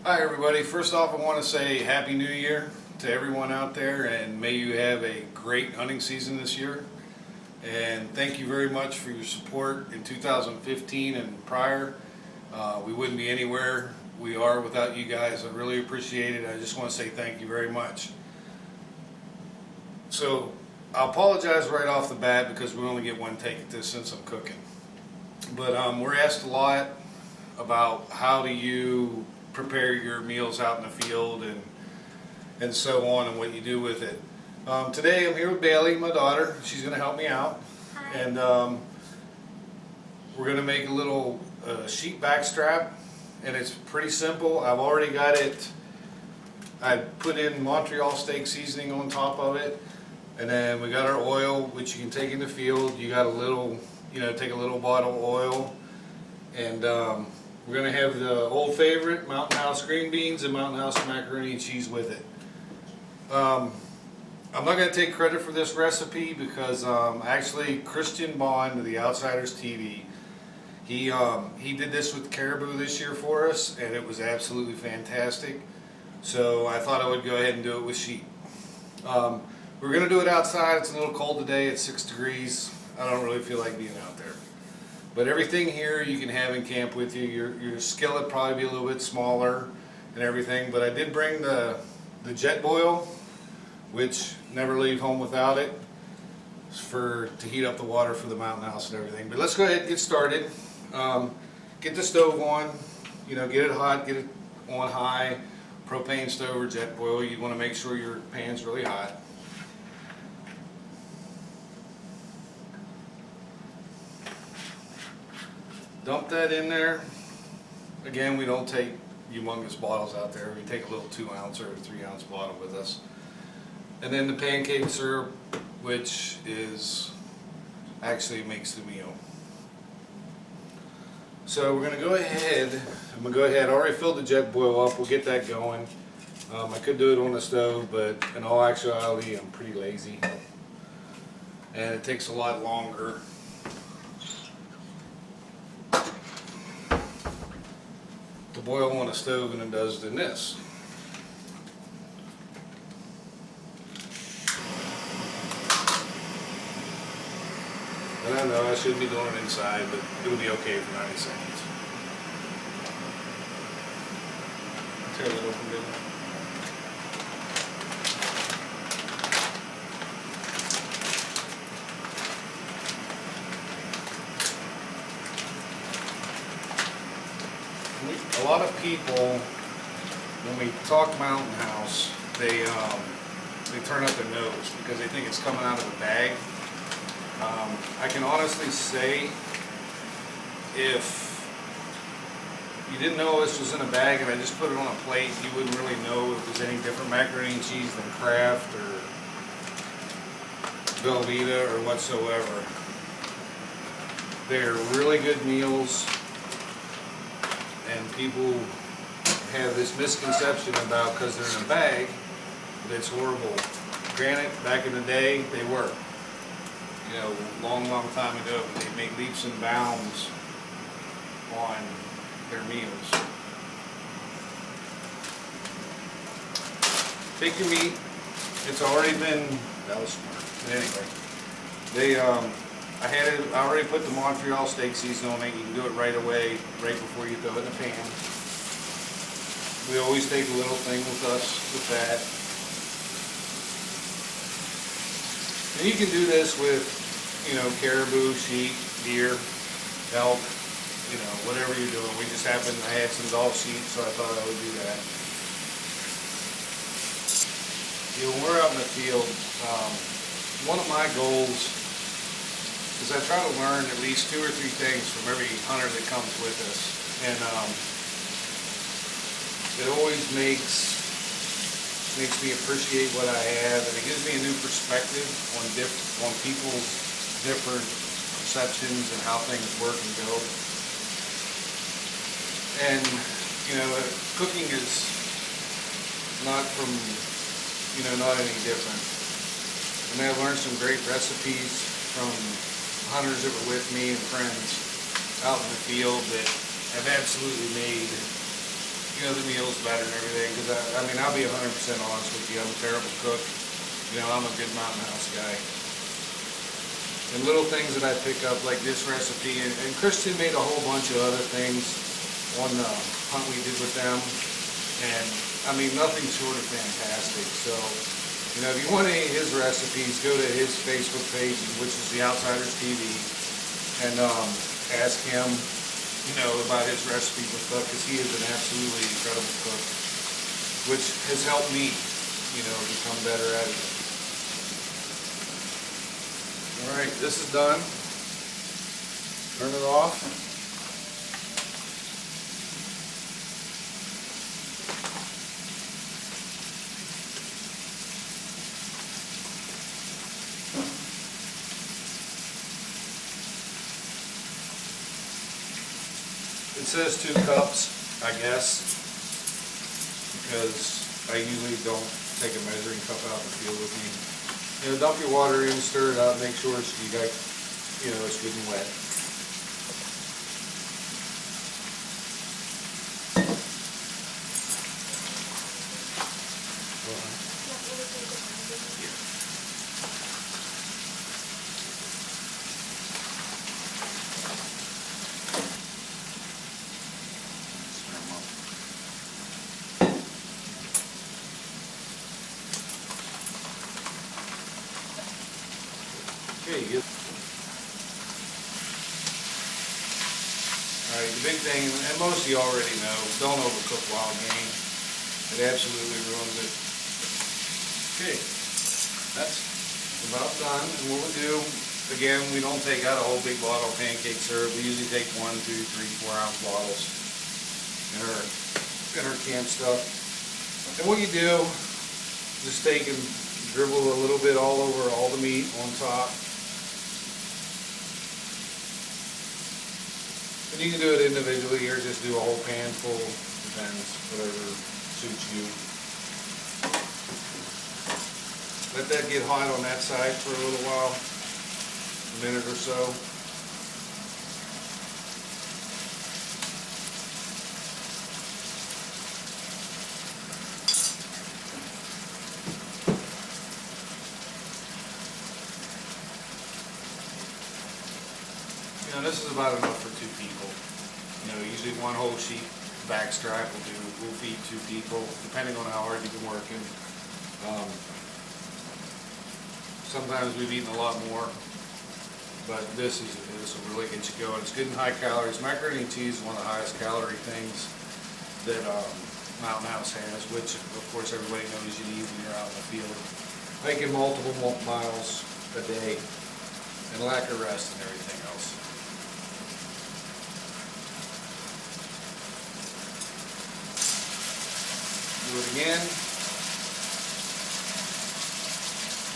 Hi everybody, first off I want to say Happy New Year to everyone out there, and may you have a great hunting season this year. And thank you very much for your support in 2015 and prior. We wouldn't be anywhere we are without you guys. I really appreciate it. I just want to say thank you very much. So I apologize right off the bat because we only get one take at this since I'm cooking. But we're asked a lot about how do you prepare your meals out in the field and so on, and what you do with it. Today I'm here with Bailey, my daughter. She's going to help me out. Hi. And we're going to make a little sheep backstrap, and it's pretty simple. I've already got it. I put in Montreal steak seasoning on top of it, and then we got our oil, which you can take in the field. You got a little, take a little bottle of oil, and we're going to have the old favorite Mountain House green beans and Mountain House macaroni and cheese with it. I'm not going to take credit for this recipe because actually Christian Bond of the Outsiders TV, he did this with caribou this year for us, and it was absolutely fantastic. So I thought I would go ahead and do it with sheep. We're going to do it outside. It's a little cold today. It's 6 degrees. I don't really feel like being out there. But everything here you can have in camp with you. Your skillet probably be a little bit smaller and everything. But I did bring the jet boil, which never leave home without it, to heat up the water for the Mountain House and everything. But let's go ahead and get started. Get the stove on, get it hot, get it on high, propane stove or jet boil. You want to make sure your pan's really hot. Dump that in there. Again, we don't take humongous bottles out there. We take a little 2-ounce or 3-ounce bottle with us. And then the pancake syrup, which actually makes the meal. So we're going to go ahead. I already filled the jet boil up. We'll get that going. I could do it on the stove, but in all actuality, I'm pretty lazy. And it takes a lot longer to boil on a stove than it does than this. And I know I shouldn't be doing it inside, but it'll be okay for 90 seconds. Tear that open, baby. A lot of people, when we talk Mountain House, they turn up their nose because they think it's coming out of a bag. I can honestly say, if you didn't know this was in a bag and I just put it on a plate, you wouldn't really know if it was any different macaroni and cheese than Kraft or Velveeta or whatsoever. They're really good meals. And people have this misconception about because they're in a bag that it's horrible. Granted, back in the day, they were. Long time ago, they made leaps and bounds on their meals. Take your meat. It's already been, that was smart. But anyway, I already put the Montreal steak seasoning on it. You can do it right away, right before you throw it in the pan. We always take a little thing with us with that. And you can do this with, caribou, sheep, deer, elk, whatever you're doing. We just happened, I had some Gulf sheep, so I thought I would do that. When we're out in the field, one of my goals is I try to learn at least 2 or 3 things from every hunter that comes with us, and it always makes me appreciate what I have, and it gives me a new perspective on people's different perceptions and how things work and go. And cooking is not not any different. And I learned some great recipes from hunters that were with me and friends out in the field that have absolutely made, the meals better and everything, because I mean, I'll be 100% honest with you, I'm a terrible cook. You know, I'm a good mountain house guy. And little things that I pick up, like this recipe, and Kristen made a whole bunch of other things on the hunt we did with them, and I mean, nothing short of fantastic. So, you know, if you want any of his recipes, go to his Facebook page, which is The Outsiders TV, and ask him, you know, about his recipes and stuff, because he is an absolutely incredible cook, which has helped me, you know, become better at it. All right, this is done. Turn it off. It says 2 cups, I guess, because I usually don't take a measuring cup out in the field with me. You know, dump your water in, stir it up, make sure it's, you got, you know, it's good and wet. Okay, good. Alright, the big thing, and most of you already know, don't overcook wild game. It absolutely ruins it. Okay, that's about done. And what we do, again, we don't take out a whole big bottle of pancake syrup. We usually take 1, 2, 3, 4 ounce bottles in our camp stuff. And what you do, just take and dribble a little bit all over all the meat on top. And you can do it individually or just do a whole pan full, depends, whatever suits you. Let that get hot on that side for a little while, a minute or so. You know, this is about enough for 2 people. You know, usually 1 whole sheep backstrap will feed 2 people, depending on how hard you've been working. Sometimes we've eaten a lot more, but this will really get you going. It's good and high calories. Macaroni and cheese is one of the highest calorie things that Mountain House has, which of course everybody knows you need when you're out in the field, making multiple miles a day, and lack of rest and everything else. Do it again.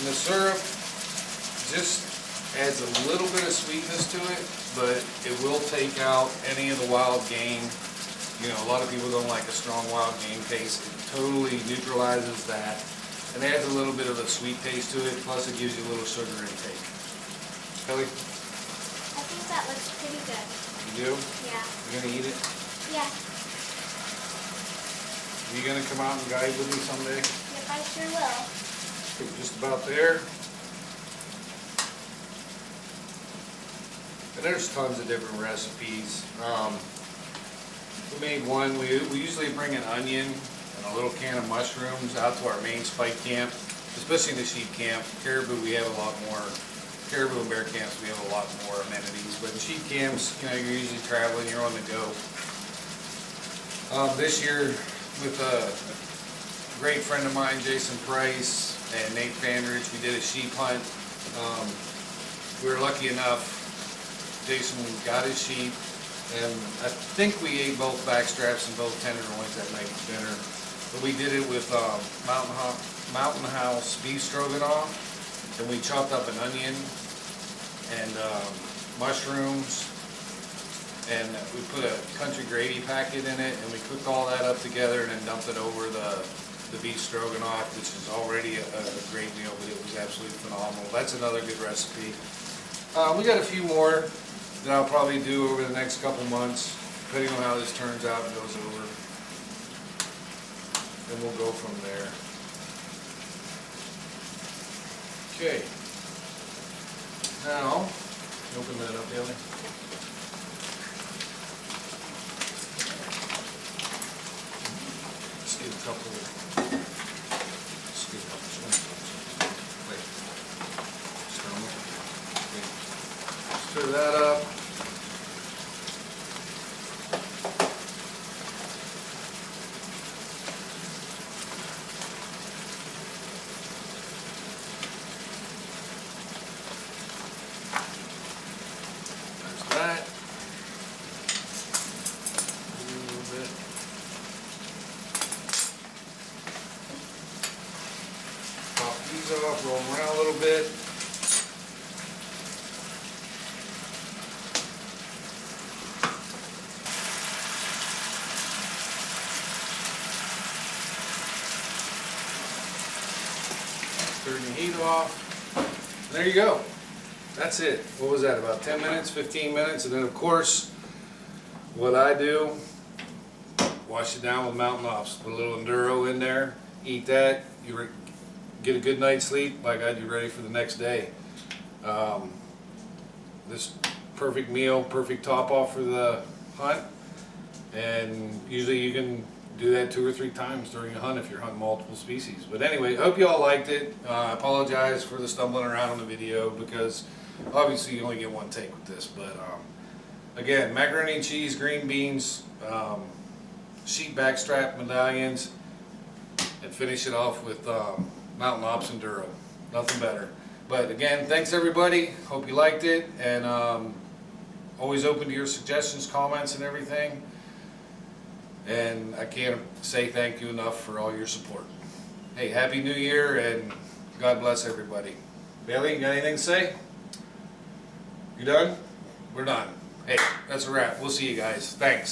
And the syrup just adds a little bit of sweetness to it, but it will take out any of the wild game. You know, a lot of people don't like a strong wild game taste. It totally neutralizes that and adds a little bit of a sweet taste to it, plus it gives you a little sugar intake. Kelly? I think that looks pretty good. You do? Yeah. You gonna eat it? Yeah. Are you gonna come out and guide with me someday? Yep, I sure will. Just about there. And there's tons of different recipes. We made one, we usually bring an onion and a little can of mushrooms out to our main spike camp, especially in the sheep camp. Caribou, we have a lot more. Caribou and bear camps, we have a lot more amenities. But in sheep camps, you know, you're usually traveling, you're on the go. This year, with a great friend of mine, Jason Price, and Nate Fandridge, we did a sheep hunt. We were lucky enough, Jason got his sheep, and I think we ate both backstraps and both tenderloins that night for dinner. But we did it with Mountain House beef stroganoff, and we chopped up an onion and mushrooms, and we put a country gravy packet in it, and we cooked all that up together and then dumped it over the beef stroganoff, which is already a great meal, but it was absolutely phenomenal. That's another good recipe. We got a few more that I'll probably do over the next couple months, depending on how this turns out and goes over. and we'll go from there. Okay. Now, open that up, Haley. Let's get a couple. Let's get a couple. Wait. Stir that up. That. A little bit. Pop these off, roll them around a little bit. Turn the heat off. There you go. That's it. What was that, about 10 minutes, 15 minutes? And then of course, what I do, wash it down with Mountain Ops. Put a little Enduro in there, eat that, you get a good night's sleep, like I do, ready for the next day. This perfect meal, perfect top off for the hunt. And usually you can do that 2 or 3 times during a hunt if you're hunting multiple species. But anyway, hope you all liked it. I apologize for the stumbling around on the video because obviously you only get one take with this. But again, macaroni and cheese, green beans, sheep backstrap medallions, and finish it off with Mountain Ops Enduro. Nothing better. But again, thanks everybody. Hope you liked it, and always open to your suggestions, comments, and everything. And I can't say thank you enough for all your support. Hey, Happy New Year, and God bless everybody. Bailey, you got anything to say? You done? We're done. Hey, that's a wrap. We'll see you guys. Thanks.